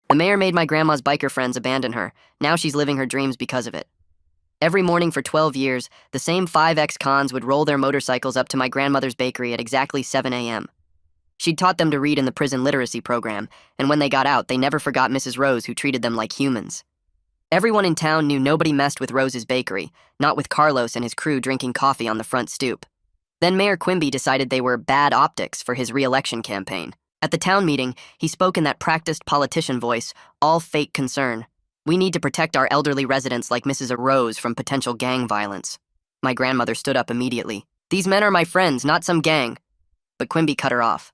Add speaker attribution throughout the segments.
Speaker 1: The mayor made my grandma's biker friends abandon her. Now she's living her dreams because of it. Every morning for 12 years, the same 5 ex-cons would roll their motorcycles up to my grandmother's bakery at exactly 7 a.m. She'd taught them to read in the prison literacy program, and when they got out, they never forgot Mrs. Rose, who treated them like humans. Everyone in town knew nobody messed with Rose's bakery, not with Carlos and his crew drinking coffee on the front stoop. Then Mayor Quimby decided they were bad optics for his re-election campaign. At the town meeting, he spoke in that practiced politician voice, all fake concern. We need to protect our elderly residents like Mrs. Rose from potential gang violence. My grandmother stood up immediately. These men are my friends, not some gang. But Quimby cut her off.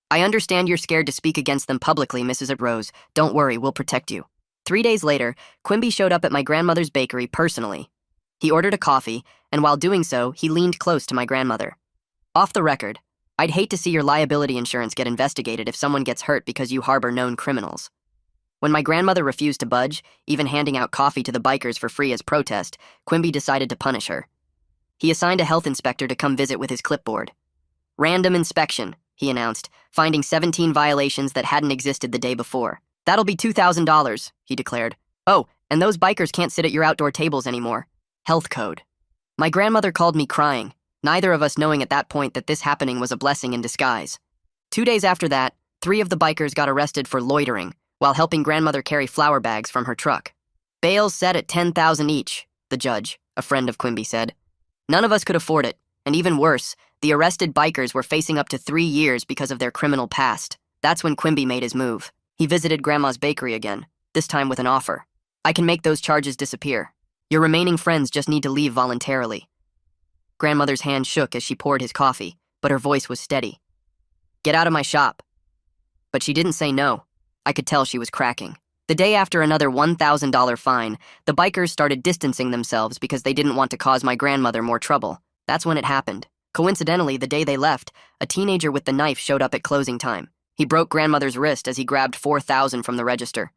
Speaker 1: I understand you're scared to speak against them publicly, Mrs. Rose. Don't worry, we'll protect you. 3 days later, Quimby showed up at my grandmother's bakery personally. He ordered a coffee, and while doing so, he leaned close to my grandmother. Off the record, I'd hate to see your liability insurance get investigated if someone gets hurt because you harbor known criminals. When my grandmother refused to budge, even handing out coffee to the bikers for free as protest, Quimby decided to punish her. He assigned a health inspector to come visit with his clipboard. Random inspection, he announced, finding 17 violations that hadn't existed the day before. That'll be $2,000, he declared. Oh, and those bikers can't sit at your outdoor tables anymore. Health code. My grandmother called me crying, neither of us knowing at that point that this happening was a blessing in disguise. 2 days after that, 3 of the bikers got arrested for loitering while helping grandmother carry flour bags from her truck. Bails set at $10,000 each, the judge, a friend of Quimby, said. None of us could afford it, and even worse, the arrested bikers were facing up to 3 years because of their criminal past. That's when Quimby made his move. He visited Grandma's bakery again, this time with an offer. I can make those charges disappear. Your remaining friends just need to leave voluntarily. Grandmother's hand shook as she poured his coffee, but her voice was steady. Get out of my shop. But she didn't say no. I could tell she was cracking. The day after another $1,000 fine, the bikers started distancing themselves because they didn't want to cause my grandmother more trouble. That's when it happened. Coincidentally, the day they left, a teenager with the knife showed up at closing time. He broke grandmother's wrist as he grabbed $4,000 from the register.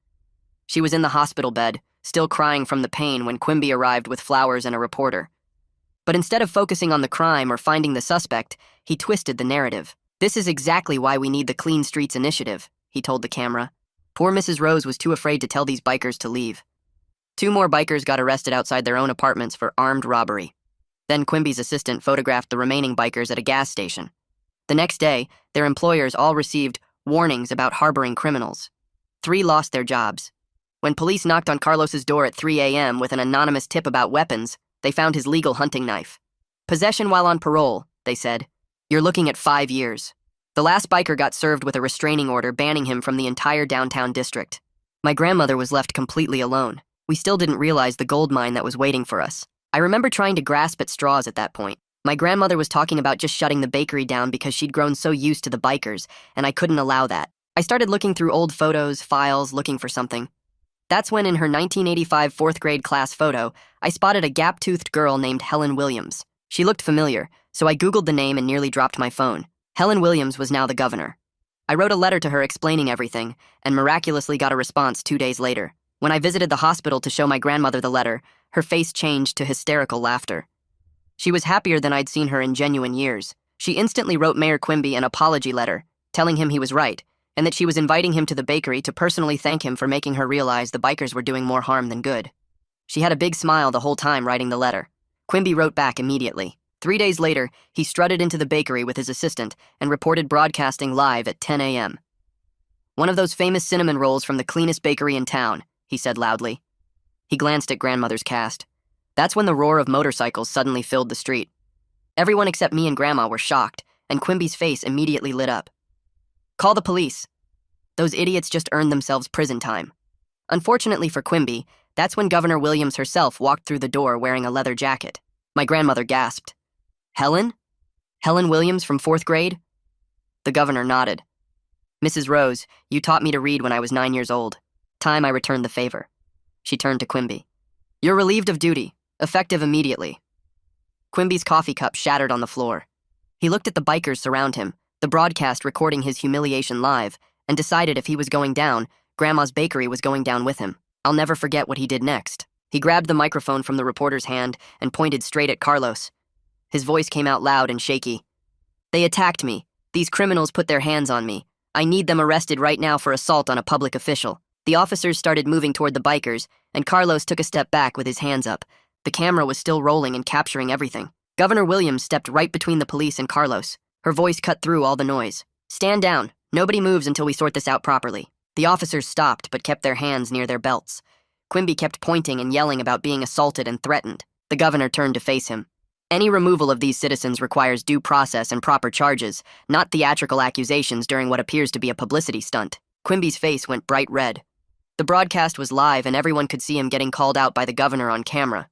Speaker 1: She was in the hospital bed, still crying from the pain when Quimby arrived with flowers and a reporter. But instead of focusing on the crime or finding the suspect, he twisted the narrative. This is exactly why we need the Clean Streets Initiative, he told the camera. Poor Mrs. Rose was too afraid to tell these bikers to leave. 2 more bikers got arrested outside their own apartments for armed robbery. Then Quimby's assistant photographed the remaining bikers at a gas station. The next day, their employers all received warnings about harboring criminals. 3 lost their jobs. When police knocked on Carlos's door at 3 a.m. with an anonymous tip about weapons, they found his legal hunting knife. Possession while on parole, they said. You're looking at 5 years. The last biker got served with a restraining order banning him from the entire downtown district. My grandmother was left completely alone. We still didn't realize the gold mine that was waiting for us. I remember trying to grasp at straws at that point. My grandmother was talking about just shutting the bakery down because she'd grown so used to the bikers, and I couldn't allow that. I started looking through old photos, files, looking for something. That's when in her 1985 4th grade class photo, I spotted a gap-toothed girl named Helen Williams. She looked familiar, so I Googled the name and nearly dropped my phone. Helen Williams was now the governor. I wrote a letter to her explaining everything, and miraculously got a response 2 days later. When I visited the hospital to show my grandmother the letter, her face changed to hysterical laughter. She was happier than I'd seen her in genuine years. She instantly wrote Mayor Quimby an apology letter, telling him he was right, and that she was inviting him to the bakery to personally thank him for making her realize the bikers were doing more harm than good. She had a big smile the whole time writing the letter. Quimby wrote back immediately. 3 days later, he strutted into the bakery with his assistant and reported broadcasting live at 10 a.m. One of those famous cinnamon rolls from the cleanest bakery in town, he said loudly. He glanced at grandmother's cast. That's when the roar of motorcycles suddenly filled the street. Everyone except me and Grandma were shocked, and Quimby's face immediately lit up. Call the police. Those idiots just earned themselves prison time. Unfortunately for Quimby, that's when Governor Williams herself walked through the door wearing a leather jacket. My grandmother gasped. Helen? Helen Williams from 4th grade? The governor nodded. Mrs. Rose, you taught me to read when I was 9 years old. Time I returned the favor. She turned to Quimby. You're relieved of duty, effective immediately. Quimby's coffee cup shattered on the floor. He looked at the bikers surround him, the broadcast recording his humiliation live, and decided if he was going down, Grandma's bakery was going down with him. I'll never forget what he did next. He grabbed the microphone from the reporter's hand and pointed straight at Carlos. His voice came out loud and shaky. They attacked me. These criminals put their hands on me. I need them arrested right now for assault on a public official. The officers started moving toward the bikers, and Carlos took a step back with his hands up. The camera was still rolling and capturing everything. Governor Williams stepped right between the police and Carlos. Her voice cut through all the noise. "Stand down. Nobody moves until we sort this out properly." The officers stopped but kept their hands near their belts. Quimby kept pointing and yelling about being assaulted and threatened. The governor turned to face him. "Any removal of these citizens requires due process and proper charges, not theatrical accusations during what appears to be a publicity stunt." Quimby's face went bright red. The broadcast was live and everyone could see him getting called out by the governor on camera.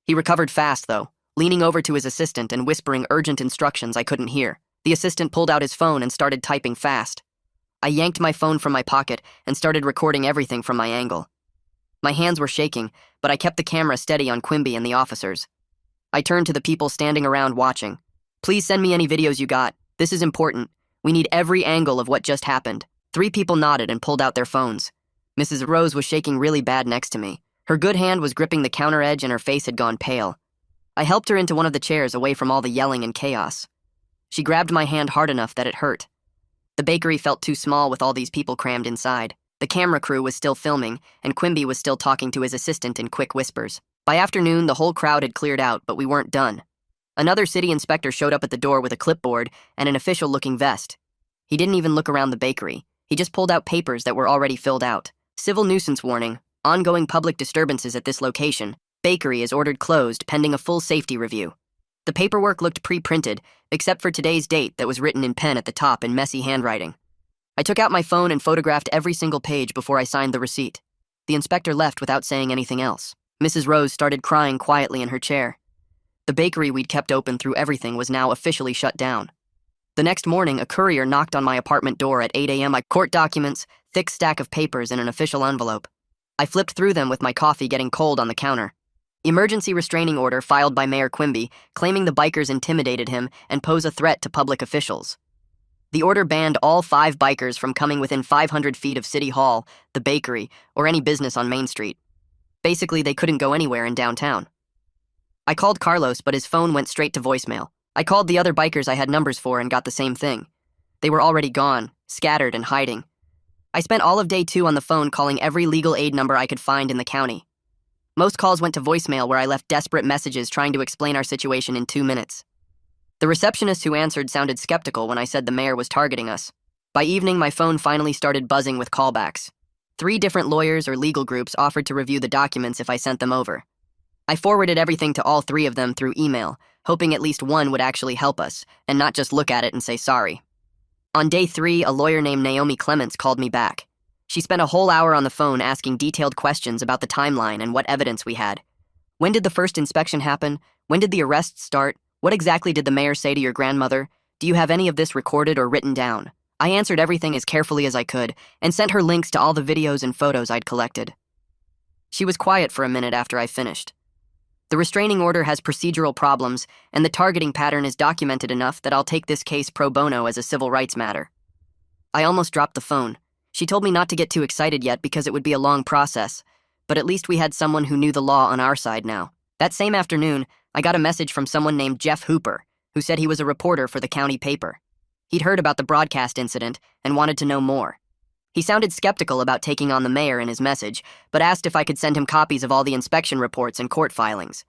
Speaker 1: He recovered fast, though, leaning over to his assistant and whispering urgent instructions I couldn't hear. The assistant pulled out his phone and started typing fast. I yanked my phone from my pocket and started recording everything from my angle. My hands were shaking, but I kept the camera steady on Quimby and the officers. I turned to the people standing around watching. "Please send me any videos you got. This is important. We need every angle of what just happened." 3 people nodded and pulled out their phones. Mrs. Rose was shaking really bad next to me. Her good hand was gripping the counter edge and her face had gone pale. I helped her into one of the chairs away from all the yelling and chaos. She grabbed my hand hard enough that it hurt. The bakery felt too small with all these people crammed inside. The camera crew was still filming, and Quimby was still talking to his assistant in quick whispers. By afternoon, the whole crowd had cleared out, but we weren't done. Another city inspector showed up at the door with a clipboard and an official-looking vest. He didn't even look around the bakery. He just pulled out papers that were already filled out. Civil nuisance warning. Ongoing public disturbances at this location. Bakery is ordered closed pending a full safety review. The paperwork looked pre-printed, except for today's date that was written in pen at the top in messy handwriting. I took out my phone and photographed every single page before I signed the receipt. The inspector left without saying anything else. Mrs. Rose started crying quietly in her chair. The bakery we'd kept open through everything was now officially shut down. The next morning, a courier knocked on my apartment door at 8 a.m. Court documents, thick stack of papers in an official envelope. I flipped through them with my coffee getting cold on the counter. Emergency restraining order filed by Mayor Quimby, claiming the bikers intimidated him and pose a threat to public officials. The order banned all 5 bikers from coming within 500 feet of City Hall, the bakery, or any business on Main Street. Basically, they couldn't go anywhere in downtown. I called Carlos, but his phone went straight to voicemail. I called the other bikers I had numbers for and got the same thing. They were already gone, scattered and hiding. I spent all of day 2 on the phone calling every legal aid number I could find in the county. Most calls went to voicemail where I left desperate messages trying to explain our situation in 2 minutes. The receptionist who answered sounded skeptical when I said the mayor was targeting us. By evening, my phone finally started buzzing with callbacks. 3 different lawyers or legal groups offered to review the documents if I sent them over. I forwarded everything to all 3 of them through email, hoping at least one would actually help us, and not just look at it and say sorry. On day 3, a lawyer named Naomi Clements called me back. She spent a whole hour on the phone asking detailed questions about the timeline and what evidence we had. When did the first inspection happen? When did the arrests start? What exactly did the mayor say to your grandmother? Do you have any of this recorded or written down? I answered everything as carefully as I could and sent her links to all the videos and photos I'd collected. She was quiet for a minute after I finished. The restraining order has procedural problems, and the targeting pattern is documented enough that I'll take this case pro bono as a civil rights matter. I almost dropped the phone. She told me not to get too excited yet because it would be a long process, but at least we had someone who knew the law on our side now. That same afternoon, I got a message from someone named Jeff Hooper, who said he was a reporter for the county paper. He'd heard about the broadcast incident and wanted to know more. He sounded skeptical about taking on the mayor in his message, but asked if I could send him copies of all the inspection reports and court filings.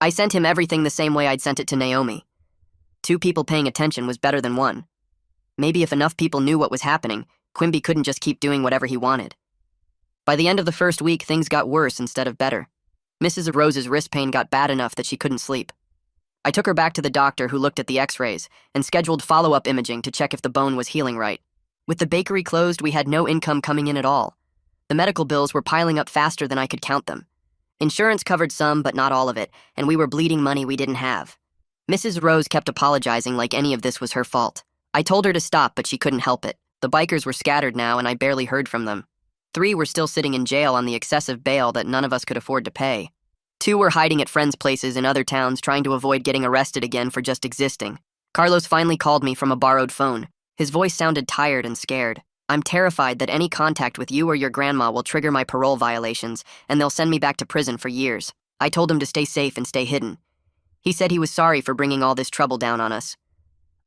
Speaker 1: I sent him everything the same way I'd sent it to Naomi. 2 people paying attention was better than 1. Maybe if enough people knew what was happening, Quimby couldn't just keep doing whatever he wanted. By the end of the first week, things got worse instead of better. Mrs. Rose's wrist pain got bad enough that she couldn't sleep. I took her back to the doctor who looked at the x-rays and scheduled follow-up imaging to check if the bone was healing right. With the bakery closed, we had no income coming in at all. The medical bills were piling up faster than I could count them. Insurance covered some, but not all of it, and we were bleeding money we didn't have. Mrs. Rose kept apologizing like any of this was her fault. I told her to stop, but she couldn't help it. The bikers were scattered now, and I barely heard from them. 3 were still sitting in jail on the excessive bail that none of us could afford to pay. 2 were hiding at friends' places in other towns trying to avoid getting arrested again for just existing. Carlos finally called me from a borrowed phone. His voice sounded tired and scared. "I'm terrified that any contact with you or your grandma will trigger my parole violations, and they'll send me back to prison for years." I told him to stay safe and stay hidden. He said he was sorry for bringing all this trouble down on us.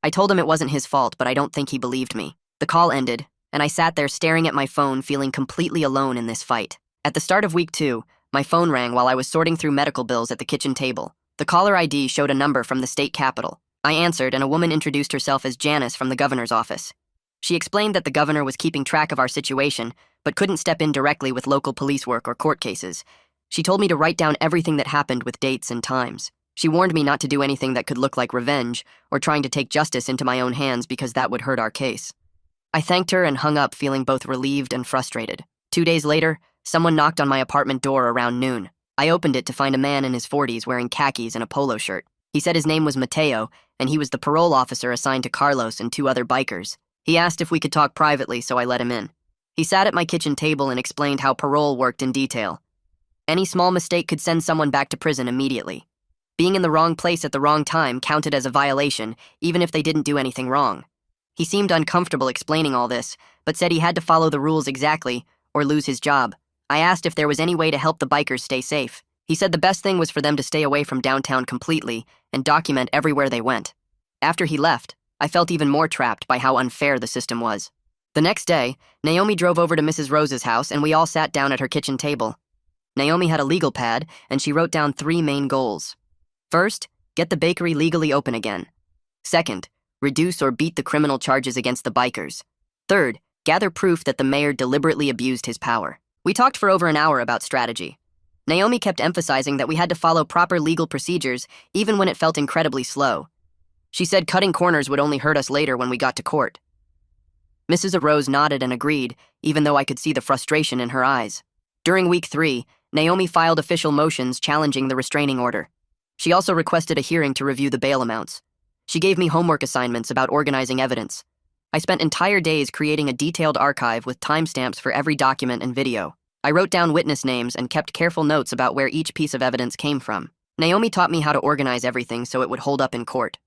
Speaker 1: I told him it wasn't his fault, but I don't think he believed me. The call ended, and I sat there staring at my phone, feeling completely alone in this fight. At the start of week 2, my phone rang while I was sorting through medical bills at the kitchen table. The caller ID showed a number from the state capitol. I answered, and a woman introduced herself as Janice from the governor's office. She explained that the governor was keeping track of our situation, but couldn't step in directly with local police work or court cases. She told me to write down everything that happened with dates and times. She warned me not to do anything that could look like revenge or trying to take justice into my own hands because that would hurt our case. I thanked her and hung up, feeling both relieved and frustrated. 2 days later, someone knocked on my apartment door around noon. I opened it to find a man in his 40s wearing khakis and a polo shirt. He said his name was Mateo, and he was the parole officer assigned to Carlos and 2 other bikers. He asked if we could talk privately, so I let him in. He sat at my kitchen table and explained how parole worked in detail. Any small mistake could send someone back to prison immediately. Being in the wrong place at the wrong time counted as a violation, even if they didn't do anything wrong. He seemed uncomfortable explaining all this, but said he had to follow the rules exactly or lose his job. I asked if there was any way to help the bikers stay safe. He said the best thing was for them to stay away from downtown completely and document everywhere they went. After he left, I felt even more trapped by how unfair the system was. The next day, Naomi drove over to Mrs. Rose's house and we all sat down at her kitchen table. Naomi had a legal pad and she wrote down 3 main goals. First, get the bakery legally open again. Second, reduce or beat the criminal charges against the bikers. Third, gather proof that the mayor deliberately abused his power. We talked for over an hour about strategy. Naomi kept emphasizing that we had to follow proper legal procedures even when it felt incredibly slow. She said cutting corners would only hurt us later when we got to court. Mrs. Rose nodded and agreed, even though I could see the frustration in her eyes. During week 3, Naomi filed official motions challenging the restraining order. She also requested a hearing to review the bail amounts. She gave me homework assignments about organizing evidence. I spent entire days creating a detailed archive with timestamps for every document and video. I wrote down witness names and kept careful notes about where each piece of evidence came from. Naomi taught me how to organize everything so it would hold up in court.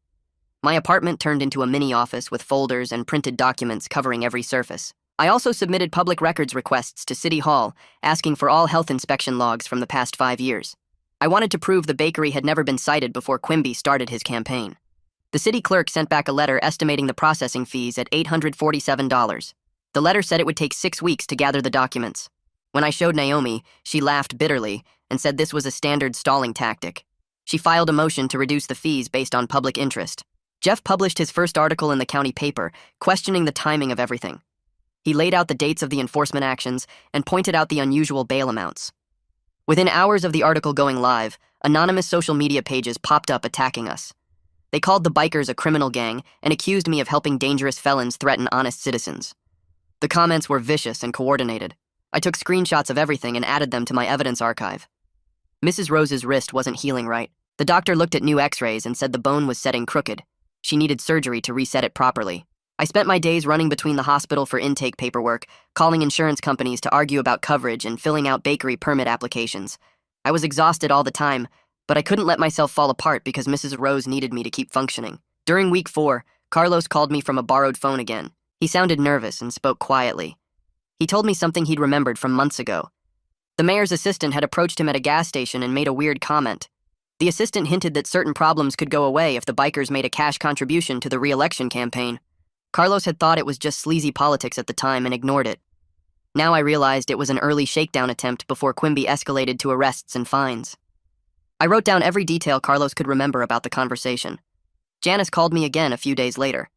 Speaker 1: My apartment turned into a mini office with folders and printed documents covering every surface. I also submitted public records requests to City Hall, asking for all health inspection logs from the past 5 years. I wanted to prove the bakery had never been cited before Quimby started his campaign. The city clerk sent back a letter estimating the processing fees at $847. The letter said it would take 6 weeks to gather the documents. When I showed Naomi, she laughed bitterly and said this was a standard stalling tactic. She filed a motion to reduce the fees based on public interest. Jeff published his first article in the county paper, questioning the timing of everything. He laid out the dates of the enforcement actions and pointed out the unusual bail amounts. Within hours of the article going live, anonymous social media pages popped up attacking us. They called the bikers a criminal gang and accused me of helping dangerous felons threaten honest citizens. The comments were vicious and coordinated. I took screenshots of everything and added them to my evidence archive. Mrs. Rose's wrist wasn't healing right. The doctor looked at new x-rays and said the bone was setting crooked. She needed surgery to reset it properly. I spent my days running between the hospital for intake paperwork, calling insurance companies to argue about coverage, and filling out bakery permit applications. I was exhausted all the time, but I couldn't let myself fall apart because Mrs. Rose needed me to keep functioning. During week 4, Carlos called me from a borrowed phone again. He sounded nervous and spoke quietly. He told me something he'd remembered from months ago. The mayor's assistant had approached him at a gas station and made a weird comment. The assistant hinted that certain problems could go away if the bikers made a cash contribution to the re-election campaign. Carlos had thought it was just sleazy politics at the time and ignored it. Now I realized it was an early shakedown attempt before Quimby escalated to arrests and fines. I wrote down every detail Carlos could remember about the conversation. Janice called me again a few days later.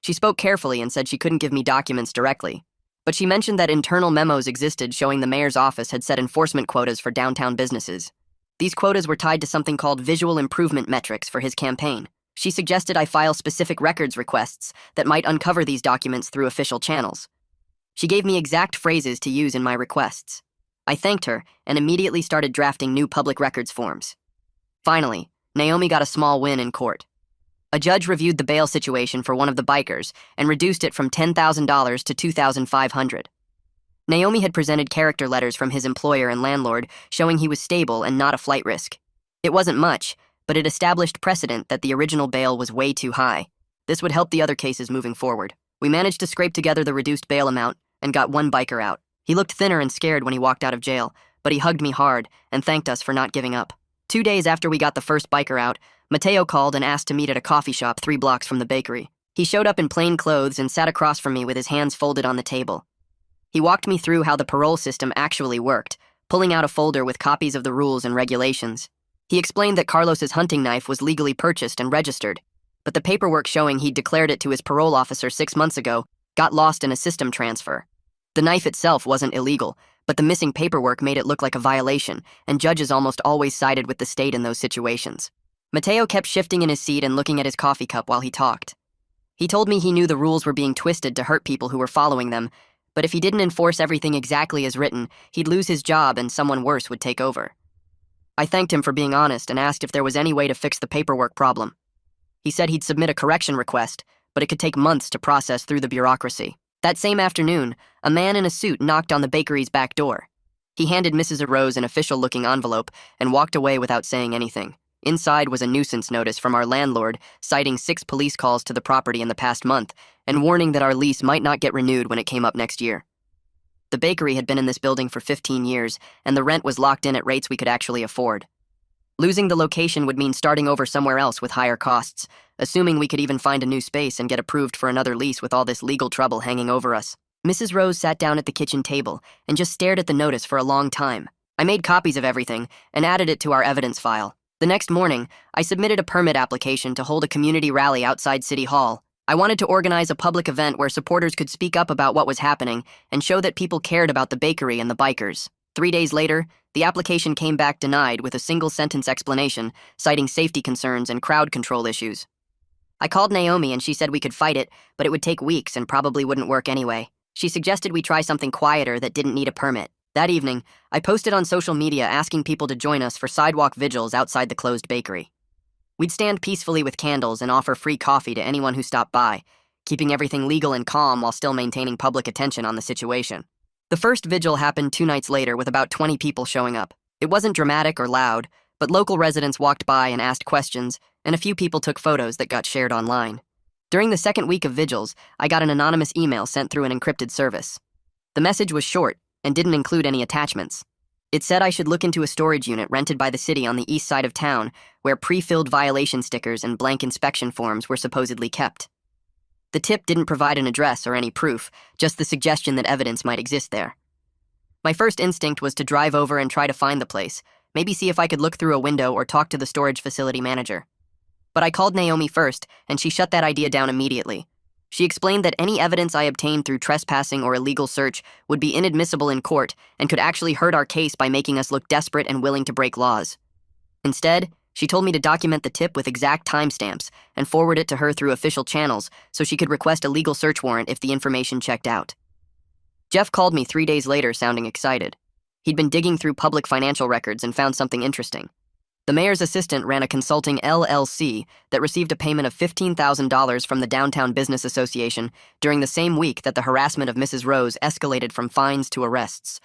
Speaker 1: She spoke carefully and said she couldn't give me documents directly, but she mentioned that internal memos existed showing the mayor's office had set enforcement quotas for downtown businesses. These quotas were tied to something called visual improvement metrics for his campaign. She suggested I file specific records requests that might uncover these documents through official channels. She gave me exact phrases to use in my requests. I thanked her and immediately started drafting new public records forms. Finally, Naomi got a small win in court. A judge reviewed the bail situation for one of the bikers and reduced it from $10,000 to $2,500. Naomi had presented character letters from his employer and landlord showing he was stable and not a flight risk. It wasn't much, but it established precedent that the original bail was way too high. This would help the other cases moving forward. We managed to scrape together the reduced bail amount and got one biker out. He looked thinner and scared when he walked out of jail, but he hugged me hard and thanked us for not giving up. 2 days after we got the first biker out, Mateo called and asked to meet at a coffee shop 3 blocks from the bakery. He showed up in plain clothes and sat across from me with his hands folded on the table. He walked me through how the parole system actually worked, pulling out a folder with copies of the rules and regulations. He explained that Carlos's hunting knife was legally purchased and registered, but the paperwork showing he'd declared it to his parole officer 6 months ago got lost in a system transfer. The knife itself wasn't illegal, but the missing paperwork made it look like a violation, and judges almost always sided with the state in those situations. Mateo kept shifting in his seat and looking at his coffee cup while he talked. He told me he knew the rules were being twisted to hurt people who were following them, but if he didn't enforce everything exactly as written, he'd lose his job and someone worse would take over. I thanked him for being honest and asked if there was any way to fix the paperwork problem. He said he'd submit a correction request, but it could take months to process through the bureaucracy. That same afternoon, a man in a suit knocked on the bakery's back door. He handed Mrs. Rose an official-looking envelope and walked away without saying anything. Inside was a nuisance notice from our landlord citing 6 police calls to the property in the past month and warning that our lease might not get renewed when it came up next year. The bakery had been in this building for 15 years, and the rent was locked in at rates we could actually afford. Losing the location would mean starting over somewhere else with higher costs, assuming we could even find a new space and get approved for another lease with all this legal trouble hanging over us. Mrs. Rose sat down at the kitchen table and just stared at the notice for a long time. I made copies of everything and added it to our evidence file. The next morning, I submitted a permit application to hold a community rally outside City Hall. I wanted to organize a public event where supporters could speak up about what was happening and show that people cared about the bakery and the bikers. 3 days later, the application came back denied with a single-sentence explanation, citing safety concerns and crowd control issues. I called Naomi and she said we could fight it, but it would take weeks and probably wouldn't work anyway. She suggested we try something quieter that didn't need a permit. That evening, I posted on social media asking people to join us for sidewalk vigils outside the closed bakery. We'd stand peacefully with candles and offer free coffee to anyone who stopped by, keeping everything legal and calm while still maintaining public attention on the situation. The first vigil happened 2 nights later with about 20 people showing up. It wasn't dramatic or loud, but local residents walked by and asked questions, and a few people took photos that got shared online. During the second week of vigils, I got an anonymous email sent through an encrypted service. The message was short and didn't include any attachments. It said I should look into a storage unit rented by the city on the east side of town where pre-filled violation stickers and blank inspection forms were supposedly kept. The tip didn't provide an address or any proof, just the suggestion that evidence might exist there. My first instinct was to drive over and try to find the place, maybe see if I could look through a window or talk to the storage facility manager. But I called Naomi first, and she shut that idea down immediately. She explained that any evidence I obtained through trespassing or illegal search would be inadmissible in court and could actually hurt our case by making us look desperate and willing to break laws. Instead, she told me to document the tip with exact timestamps and forward it to her through official channels so she could request a legal search warrant if the information checked out. Jeff called me 3 days later sounding excited. He'd been digging through public financial records and found something interesting. The mayor's assistant ran a consulting LLC that received a payment of $15,000 from the Downtown Business Association during the same week that the harassment of Mrs. Rose escalated from fines to arrests.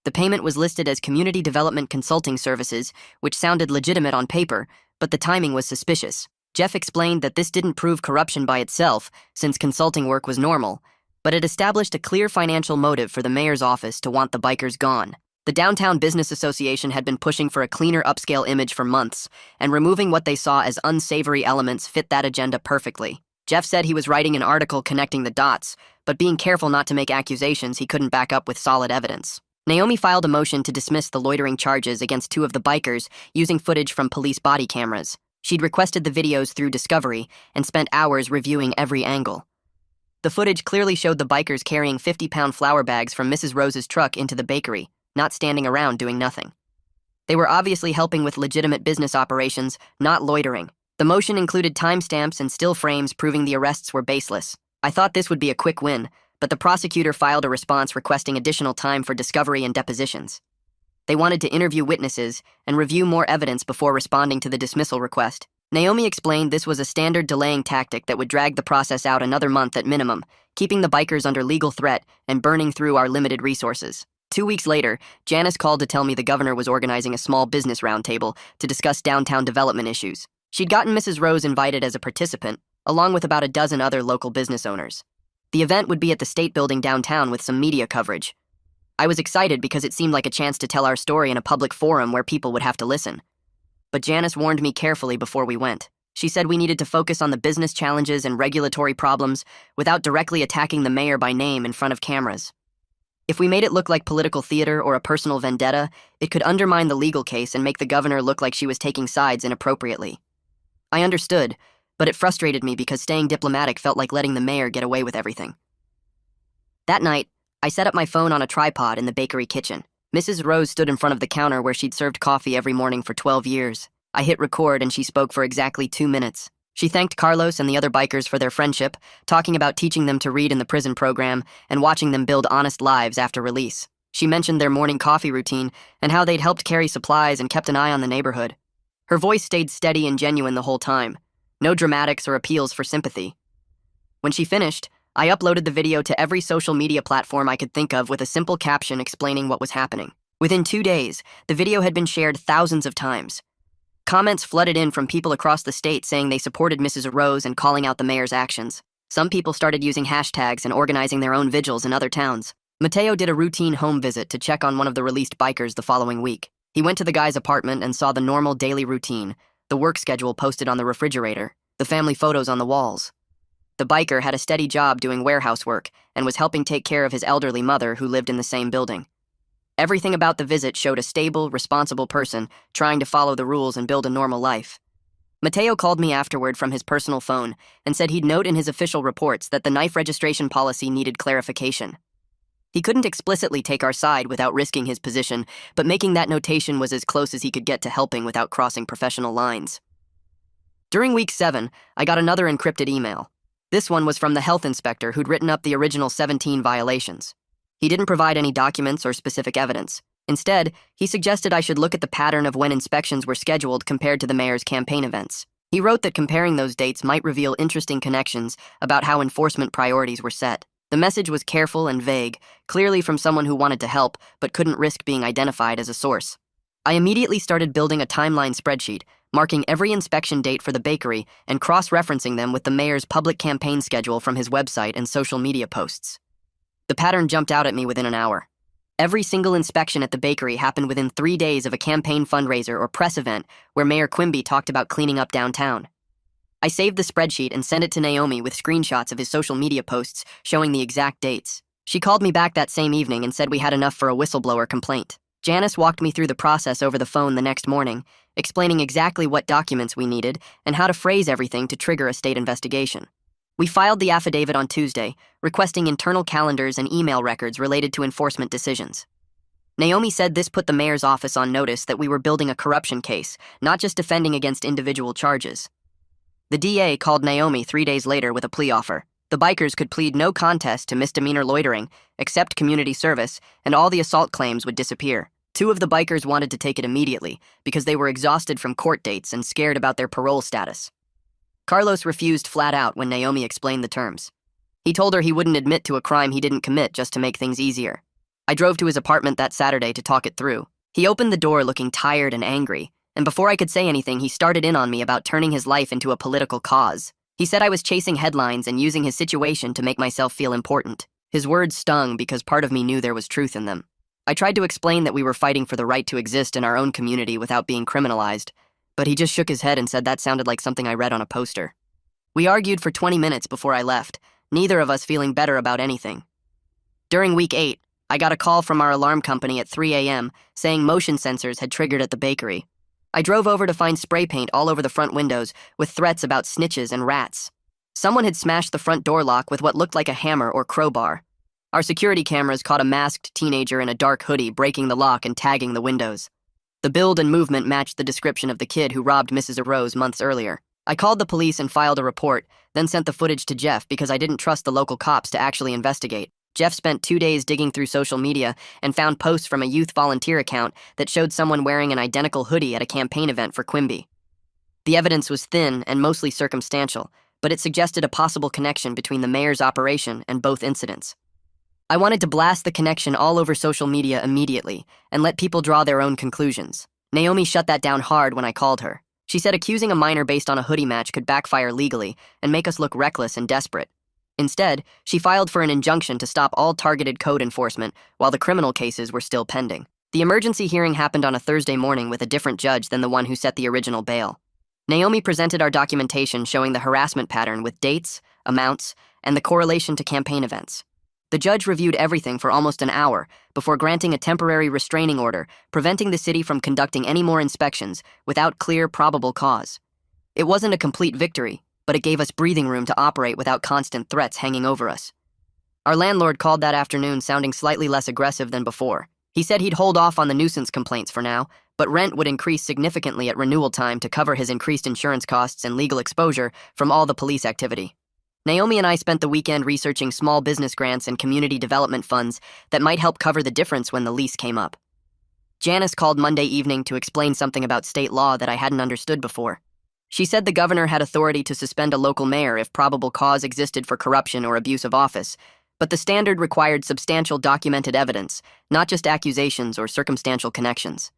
Speaker 1: The payment was listed as Community Development Consulting Services, which sounded legitimate on paper, but the timing was suspicious. Jeff explained that this didn't prove corruption by itself, since consulting work was normal, but it established a clear financial motive for the mayor's office to want the bikers gone. The Downtown Business Association had been pushing for a cleaner upscale image for months, and removing what they saw as unsavory elements fit that agenda perfectly. Jeff said he was writing an article connecting the dots, but being careful not to make accusations he couldn't back up with solid evidence. Naomi filed a motion to dismiss the loitering charges against 2 of the bikers using footage from police body cameras. She'd requested the videos through Discovery and spent hours reviewing every angle. The footage clearly showed the bikers carrying 50-pound flour bags from Mrs. Rose's truck into the bakery, not standing around doing nothing. They were obviously helping with legitimate business operations, not loitering. The motion included timestamps and still frames proving the arrests were baseless. I thought this would be a quick win, but the prosecutor filed a response requesting additional time for discovery and depositions. They wanted to interview witnesses and review more evidence before responding to the dismissal request. Naomi explained this was a standard delaying tactic that would drag the process out another month at minimum, keeping the bikers under legal threat and burning through our limited resources. 2 weeks later, Janice called to tell me the governor was organizing a small business roundtable to discuss downtown development issues. She'd gotten Mrs. Rose invited as a participant, along with about a dozen other local business owners. The event would be at the State Building downtown with some media coverage. I was excited because it seemed like a chance to tell our story in a public forum where people would have to listen. But Janice warned me carefully before we went. She said we needed to focus on the business challenges and regulatory problems without directly attacking the mayor by name in front of cameras. If we made it look like political theater or a personal vendetta, it could undermine the legal case and make the governor look like she was taking sides inappropriately. I understood, but it frustrated me because staying diplomatic felt like letting the mayor get away with everything. That night, I set up my phone on a tripod in the bakery kitchen. Mrs. Rose stood in front of the counter where she'd served coffee every morning for 12 years. I hit record and she spoke for exactly 2 minutes. She thanked Carlos and the other bikers for their friendship, talking about teaching them to read in the prison program and watching them build honest lives after release. She mentioned their morning coffee routine and how they'd helped carry supplies and kept an eye on the neighborhood. Her voice stayed steady and genuine the whole time. No dramatics or appeals for sympathy. When she finished, I uploaded the video to every social media platform I could think of with a simple caption explaining what was happening. Within 2 days, the video had been shared thousands of times. Comments flooded in from people across the state saying they supported Mrs. Rose and calling out the mayor's actions. Some people started using hashtags and organizing their own vigils in other towns. Mateo did a routine home visit to check on one of the released bikers the following week. He went to the guy's apartment and saw the normal daily routine, the work schedule posted on the refrigerator, the family photos on the walls. The biker had a steady job doing warehouse work and was helping take care of his elderly mother who lived in the same building. Everything about the visit showed a stable, responsible person trying to follow the rules and build a normal life. Mateo called me afterward from his personal phone and said he'd note in his official reports that the knife registration policy needed clarification. He couldn't explicitly take our side without risking his position, but making that notation was as close as he could get to helping without crossing professional lines. During week 7, I got another encrypted email. This one was from the health inspector who'd written up the original 17 violations. He didn't provide any documents or specific evidence. Instead, he suggested I should look at the pattern of when inspections were scheduled compared to the mayor's campaign events. He wrote that comparing those dates might reveal interesting connections about how enforcement priorities were set. The message was careful and vague, clearly from someone who wanted to help but couldn't risk being identified as a source. I immediately started building a timeline spreadsheet, marking every inspection date for the bakery and cross-referencing them with the mayor's public campaign schedule from his website and social media posts. The pattern jumped out at me within an hour. Every single inspection at the bakery happened within 3 days of a campaign fundraiser or press event where Mayor Quimby talked about cleaning up downtown. I saved the spreadsheet and sent it to Naomi with screenshots of his social media posts showing the exact dates. She called me back that same evening and said we had enough for a whistleblower complaint. Janice walked me through the process over the phone the next morning, explaining exactly what documents we needed and how to phrase everything to trigger a state investigation. We filed the affidavit on Tuesday, requesting internal calendars and email records related to enforcement decisions. Naomi said this put the mayor's office on notice that we were building a corruption case, not just defending against individual charges. The DA called Naomi 3 days later with a plea offer. The bikers could plead no contest to misdemeanor loitering, accept community service, and all the assault claims would disappear. 2 of the bikers wanted to take it immediately because they were exhausted from court dates and scared about their parole status. Carlos refused flat out when Naomi explained the terms. He told her he wouldn't admit to a crime he didn't commit just to make things easier. I drove to his apartment that Saturday to talk it through. He opened the door looking tired and angry, and before I could say anything, he started in on me about turning his life into a political cause. He said I was chasing headlines and using his situation to make myself feel important. His words stung because part of me knew there was truth in them. I tried to explain that we were fighting for the right to exist in our own community without being criminalized, but he just shook his head and said that sounded like something I read on a poster. We argued for 20 minutes before I left, neither of us feeling better about anything. During week 8, I got a call from our alarm company at 3 a.m. saying motion sensors had triggered at the bakery. I drove over to find spray paint all over the front windows with threats about snitches and rats. Someone had smashed the front door lock with what looked like a hammer or crowbar. Our security cameras caught a masked teenager in a dark hoodie breaking the lock and tagging the windows. The build and movement matched the description of the kid who robbed Mrs. Rose months earlier. I called the police and filed a report, then sent the footage to Jeff because I didn't trust the local cops to actually investigate. Jeff spent 2 days digging through social media and found posts from a youth volunteer account that showed someone wearing an identical hoodie at a campaign event for Quimby. The evidence was thin and mostly circumstantial, but it suggested a possible connection between the mayor's operation and both incidents. I wanted to blast the connection all over social media immediately and let people draw their own conclusions. Naomi shut that down hard when I called her. She said accusing a minor based on a hoodie match could backfire legally and make us look reckless and desperate. Instead, she filed for an injunction to stop all targeted code enforcement while the criminal cases were still pending. The emergency hearing happened on a Thursday morning with a different judge than the one who set the original bail. Naomi presented our documentation showing the harassment pattern with dates, amounts, and the correlation to campaign events. The judge reviewed everything for almost an hour before granting a temporary restraining order, preventing the city from conducting any more inspections without clear, probable cause. It wasn't a complete victory, but it gave us breathing room to operate without constant threats hanging over us. Our landlord called that afternoon sounding slightly less aggressive than before. He said he'd hold off on the nuisance complaints for now, but rent would increase significantly at renewal time to cover his increased insurance costs and legal exposure from all the police activity. Naomi and I spent the weekend researching small business grants and community development funds that might help cover the difference when the lease came up. Janice called Monday evening to explain something about state law that I hadn't understood before. She said the governor had authority to suspend a local mayor if probable cause existed for corruption or abuse of office, but the standard required substantial documented evidence, not just accusations or circumstantial connections.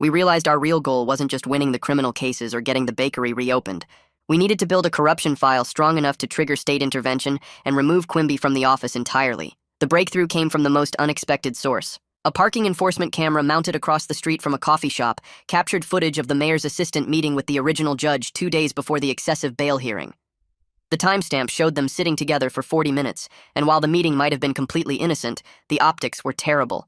Speaker 1: We realized our real goal wasn't just winning the criminal cases or getting the bakery reopened. We needed to build a corruption file strong enough to trigger state intervention and remove Quimby from the office entirely. The breakthrough came from the most unexpected source. A parking enforcement camera mounted across the street from a coffee shop captured footage of the mayor's assistant meeting with the original judge 2 days before the excessive bail hearing. The timestamp showed them sitting together for 40 minutes, and while the meeting might have been completely innocent, the optics were terrible.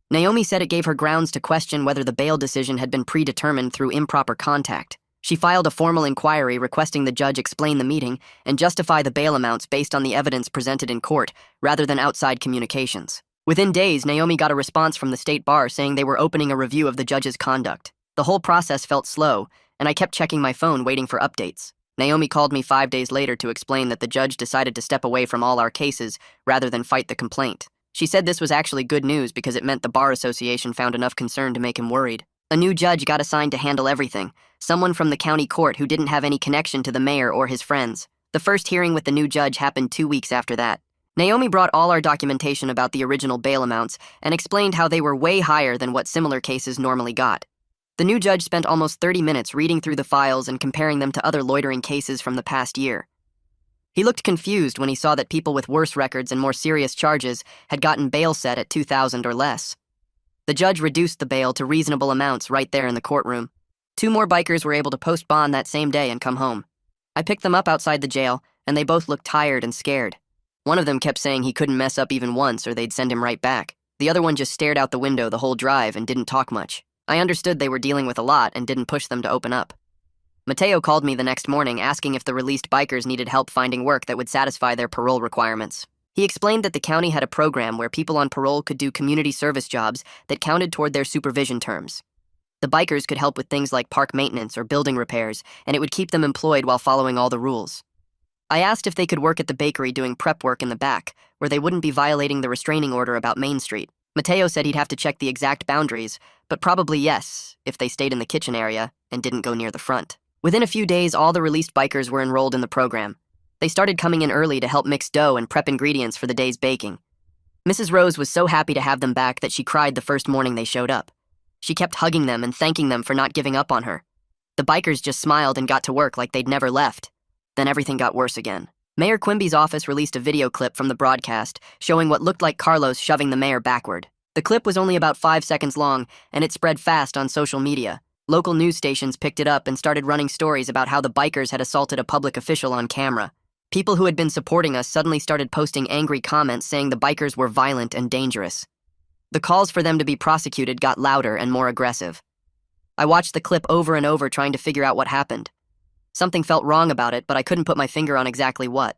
Speaker 1: Naomi said it gave her grounds to question whether the bail decision had been predetermined through improper contact. She filed a formal inquiry requesting the judge explain the meeting and justify the bail amounts based on the evidence presented in court, rather than outside communications. Within days, Naomi got a response from the state bar saying they were opening a review of the judge's conduct. The whole process felt slow, and I kept checking my phone waiting for updates. Naomi called me 5 days later to explain that the judge decided to step away from all our cases rather than fight the complaint. She said this was actually good news because it meant the Bar Association found enough concern to make him worried. A new judge got assigned to handle everything, someone from the county court who didn't have any connection to the mayor or his friends. The first hearing with the new judge happened 2 weeks after that. Naomi brought all our documentation about the original bail amounts and explained how they were way higher than what similar cases normally got. The new judge spent almost 30 minutes reading through the files and comparing them to other loitering cases from the past year. He looked confused when he saw that people with worse records and more serious charges had gotten bail set at $2,000 or less. The judge reduced the bail to reasonable amounts right there in the courtroom. 2 more bikers were able to post bond that same day and come home. I picked them up outside the jail, and they both looked tired and scared. One of them kept saying he couldn't mess up even once or they'd send him right back. The other one just stared out the window the whole drive and didn't talk much. I understood they were dealing with a lot and didn't push them to open up. Mateo called me the next morning asking if the released bikers needed help finding work that would satisfy their parole requirements. He explained that the county had a program where people on parole could do community service jobs that counted toward their supervision terms. The bikers could help with things like park maintenance or building repairs, and it would keep them employed while following all the rules. I asked if they could work at the bakery doing prep work in the back, where they wouldn't be violating the restraining order about Main Street. Mateo said he'd have to check the exact boundaries, but probably yes, if they stayed in the kitchen area and didn't go near the front. Within a few days, all the released bikers were enrolled in the program. They started coming in early to help mix dough and prep ingredients for the day's baking. Mrs. Rose was so happy to have them back that she cried the first morning they showed up. She kept hugging them and thanking them for not giving up on her. The bikers just smiled and got to work like they'd never left. Then everything got worse again. Mayor Quimby's office released a video clip from the broadcast showing what looked like Carlos shoving the mayor backward. The clip was only about 5 seconds long, and it spread fast on social media. Local news stations picked it up and started running stories about how the bikers had assaulted a public official on camera. People who had been supporting us suddenly started posting angry comments saying the bikers were violent and dangerous. The calls for them to be prosecuted got louder and more aggressive. I watched the clip over and over trying to figure out what happened. Something felt wrong about it, but I couldn't put my finger on exactly what.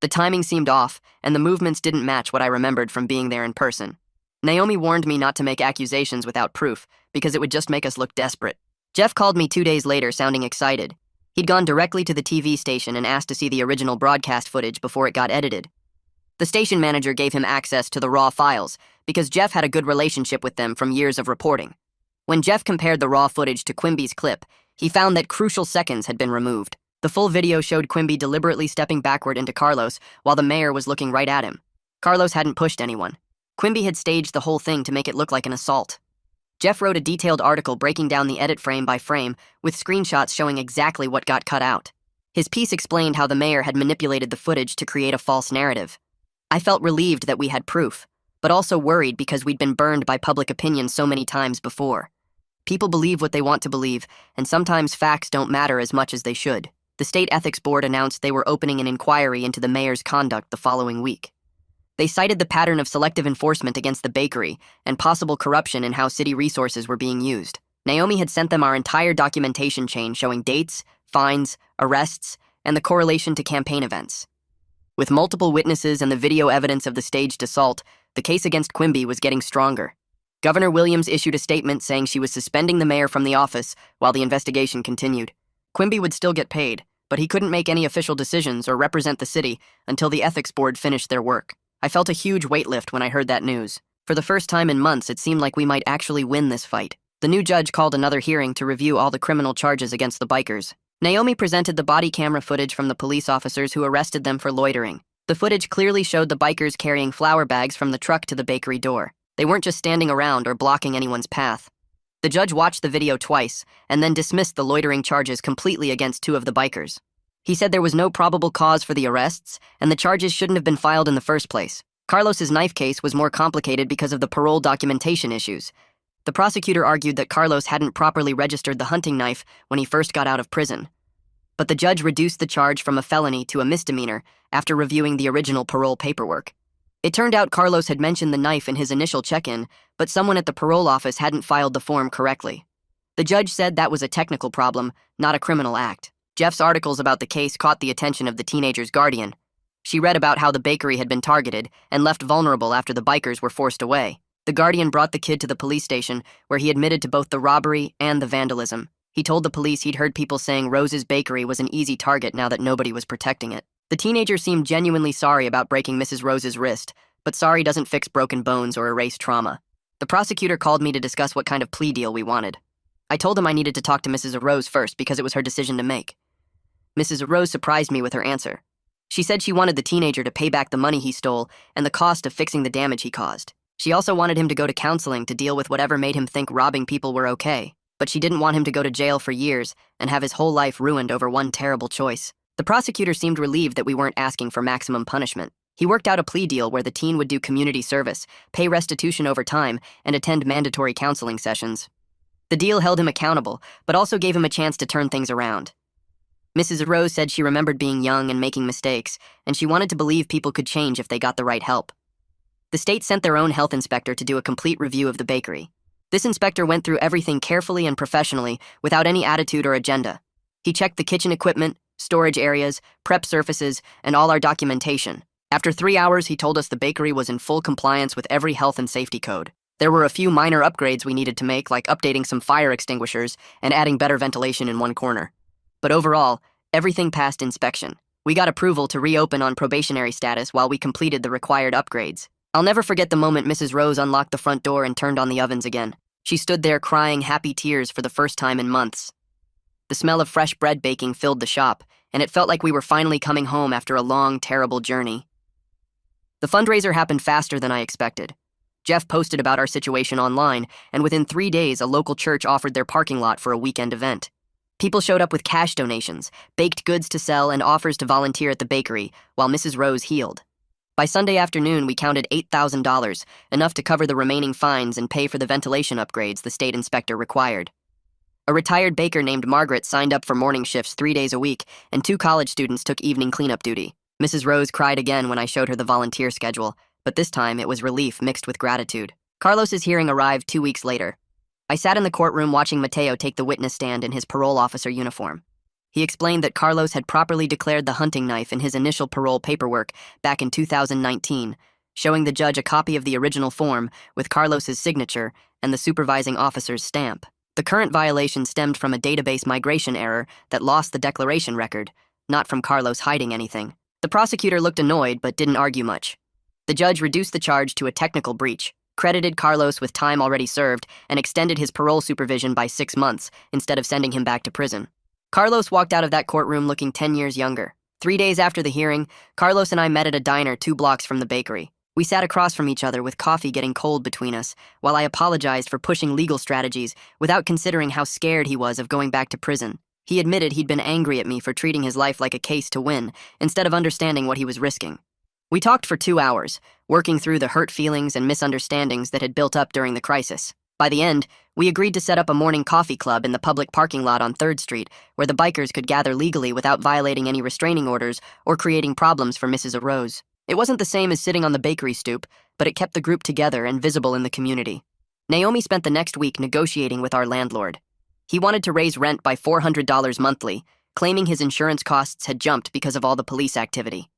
Speaker 1: The timing seemed off, and the movements didn't match what I remembered from being there in person. Naomi warned me not to make accusations without proof, because it would just make us look desperate. Jeff called me 2 days later, sounding excited. He'd gone directly to the TV station and asked to see the original broadcast footage before it got edited. The station manager gave him access to the raw files, because Jeff had a good relationship with them from years of reporting. When Jeff compared the raw footage to Quimby's clip, he found that crucial seconds had been removed. The full video showed Quimby deliberately stepping backward into Carlos while the mayor was looking right at him. Carlos hadn't pushed anyone. Quimby had staged the whole thing to make it look like an assault. Jeff wrote a detailed article breaking down the edit frame by frame, with screenshots showing exactly what got cut out. His piece explained how the mayor had manipulated the footage to create a false narrative. I felt relieved that we had proof, but also worried because we'd been burned by public opinion so many times before. People believe what they want to believe, and sometimes facts don't matter as much as they should. The state ethics board announced they were opening an inquiry into the mayor's conduct the following week. They cited the pattern of selective enforcement against the bakery and possible corruption in how city resources were being used. Naomi had sent them our entire documentation chain showing dates, fines, arrests, and the correlation to campaign events. With multiple witnesses and the video evidence of the staged assault, the case against Quimby was getting stronger. Governor Williams issued a statement saying she was suspending the mayor from the office while the investigation continued. Quimby would still get paid, but he couldn't make any official decisions or represent the city until the ethics board finished their work. I felt a huge weight lift when I heard that news. For the first time in months, it seemed like we might actually win this fight. The new judge called another hearing to review all the criminal charges against the bikers. Naomi presented the body camera footage from the police officers who arrested them for loitering. The footage clearly showed the bikers carrying flour bags from the truck to the bakery door. They weren't just standing around or blocking anyone's path. The judge watched the video twice and then dismissed the loitering charges completely against two of the bikers. He said there was no probable cause for the arrests and the charges shouldn't have been filed in the first place. Carlos's knife case was more complicated because of the parole documentation issues. The prosecutor argued that Carlos hadn't properly registered the hunting knife when he first got out of prison. But the judge reduced the charge from a felony to a misdemeanor after reviewing the original parole paperwork. It turned out Carlos had mentioned the knife in his initial check-in, but someone at the parole office hadn't filed the form correctly. The judge said that was a technical problem, not a criminal act. Jeff's articles about the case caught the attention of the teenager's guardian. She read about how the bakery had been targeted and left vulnerable after the bikers were forced away. The guardian brought the kid to the police station, where he admitted to both the robbery and the vandalism. He told the police he'd heard people saying Rose's bakery was an easy target now that nobody was protecting it. The teenager seemed genuinely sorry about breaking Mrs. Rose's wrist, but sorry doesn't fix broken bones or erase trauma. The prosecutor called me to discuss what kind of plea deal we wanted. I told him I needed to talk to Mrs. Rose first because it was her decision to make. Mrs. Rose surprised me with her answer. She said she wanted the teenager to pay back the money he stole and the cost of fixing the damage he caused. She also wanted him to go to counseling to deal with whatever made him think robbing people were okay, but she didn't want him to go to jail for years and have his whole life ruined over one terrible choice. The prosecutor seemed relieved that we weren't asking for maximum punishment. He worked out a plea deal where the teen would do community service, pay restitution over time, and attend mandatory counseling sessions. The deal held him accountable, but also gave him a chance to turn things around. Mrs. Rose said she remembered being young and making mistakes, and she wanted to believe people could change if they got the right help. The state sent their own health inspector to do a complete review of the bakery. This inspector went through everything carefully and professionally, without any attitude or agenda. He checked the kitchen equipment, storage areas, prep surfaces, and all our documentation. After 3 hours, he told us the bakery was in full compliance with every health and safety code. There were a few minor upgrades we needed to make, like updating some fire extinguishers and adding better ventilation in one corner. But overall, everything passed inspection. We got approval to reopen on probationary status while we completed the required upgrades. I'll never forget the moment Mrs. Rose unlocked the front door and turned on the ovens again. She stood there crying happy tears for the first time in months. The smell of fresh bread baking filled the shop, and it felt like we were finally coming home after a long, terrible journey. The fundraiser happened faster than I expected. Jeff posted about our situation online, and within 3 days, a local church offered their parking lot for a weekend event. People showed up with cash donations, baked goods to sell, and offers to volunteer at the bakery, while Mrs. Rose healed. By Sunday afternoon, we counted $8,000, enough to cover the remaining fines and pay for the ventilation upgrades the state inspector required. A retired baker named Margaret signed up for morning shifts 3 days a week, and 2 college students took evening cleanup duty. Mrs. Rose cried again when I showed her the volunteer schedule, but this time it was relief mixed with gratitude. Carlos's hearing arrived 2 weeks later. I sat in the courtroom watching Mateo take the witness stand in his parole officer uniform. He explained that Carlos had properly declared the hunting knife in his initial parole paperwork back in 2019, showing the judge a copy of the original form with Carlos's signature and the supervising officer's stamp. The current violation stemmed from a database migration error that lost the declaration record, not from Carlos hiding anything. The prosecutor looked annoyed but didn't argue much. The judge reduced the charge to a technical breach, credited Carlos with time already served, and extended his parole supervision by 6 months instead of sending him back to prison. Carlos walked out of that courtroom looking 10 years younger. 3 days after the hearing, Carlos and I met at a diner 2 blocks from the bakery. We sat across from each other with coffee getting cold between us, while I apologized for pushing legal strategies without considering how scared he was of going back to prison. He admitted he'd been angry at me for treating his life like a case to win, instead of understanding what he was risking. We talked for 2 hours, working through the hurt feelings and misunderstandings that had built up during the crisis. By the end, We agreed to set up a morning coffee club in the public parking lot on 3rd Street, where the bikers could gather legally without violating any restraining orders or creating problems for Mrs. Rose. It wasn't the same as sitting on the bakery stoop, but it kept the group together and visible in the community. Naomi spent the next week negotiating with our landlord. He wanted to raise rent by $400 monthly, claiming his insurance costs had jumped because of all the police activity.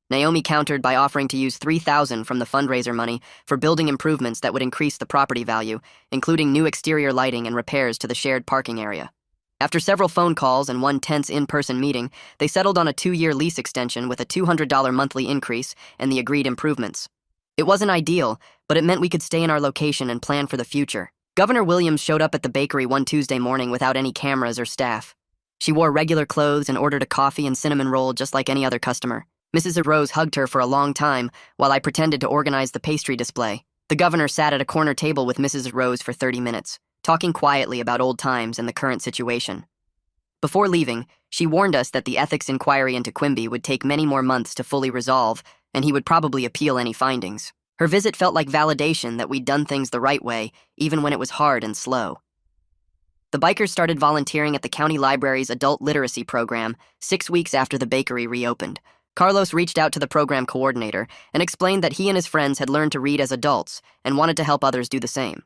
Speaker 1: Naomi countered by offering to use $3,000 from the fundraiser money for building improvements that would increase the property value, including new exterior lighting and repairs to the shared parking area. After several phone calls and one tense in-person meeting, they settled on a 2-year lease extension with a $200 monthly increase and the agreed improvements. It wasn't ideal, but it meant we could stay in our location and plan for the future. Governor Williams showed up at the bakery one Tuesday morning without any cameras or staff. She wore regular clothes and ordered a coffee and cinnamon roll just like any other customer. Mrs. Rose hugged her for a long time while I pretended to organize the pastry display. The governor sat at a corner table with Mrs. Rose for 30 minutes, talking quietly about old times and the current situation. Before leaving, she warned us that the ethics inquiry into Quimby would take many more months to fully resolve, and he would probably appeal any findings. Her visit felt like validation that we'd done things the right way, even when it was hard and slow. The bikers started volunteering at the county library's adult literacy program 6 weeks after the bakery reopened. Carlos reached out to the program coordinator and explained that he and his friends had learned to read as adults and wanted to help others do the same.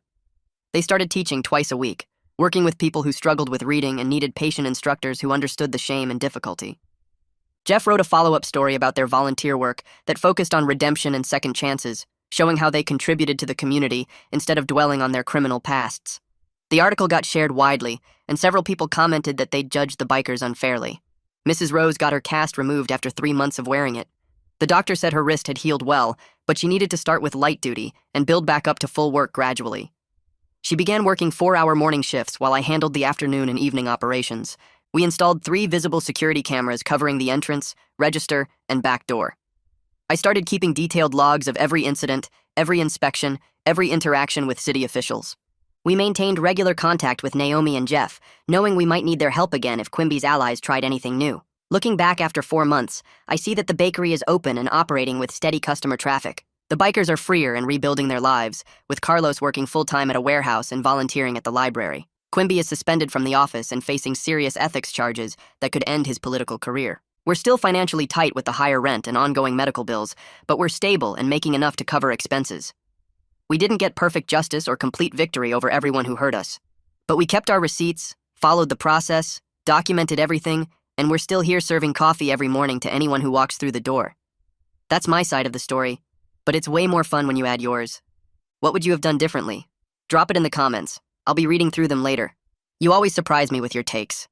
Speaker 1: They started teaching twice a week, working with people who struggled with reading and needed patient instructors who understood the shame and difficulty. Jeff wrote a follow-up story about their volunteer work that focused on redemption and second chances, showing how they contributed to the community instead of dwelling on their criminal pasts. The article got shared widely, and several people commented that they'd judged the bikers unfairly. Mrs. Rose got her cast removed after 3 months of wearing it. The doctor said her wrist had healed well, but she needed to start with light duty and build back up to full work gradually. She began working 4-hour morning shifts while I handled the afternoon and evening operations. We installed 3 visible security cameras covering the entrance, register, and back door. I started keeping detailed logs of every incident, every inspection, every interaction with city officials. We maintained regular contact with Naomi and Jeff, knowing we might need their help again if Quimby's allies tried anything new. Looking back after 4 months, I see that the bakery is open and operating with steady customer traffic. The bikers are freer and rebuilding their lives, with Carlos working full-time at a warehouse and volunteering at the library. Quimby is suspended from the office and facing serious ethics charges that could end his political career. We're still financially tight with the higher rent and ongoing medical bills, but we're stable and making enough to cover expenses. We didn't get perfect justice or complete victory over everyone who hurt us, but we kept our receipts, followed the process, documented everything, and we're still here serving coffee every morning to anyone who walks through the door. That's my side of the story, but it's way more fun when you add yours. What would you have done differently? Drop it in the comments. I'll be reading through them later. You always surprise me with your takes.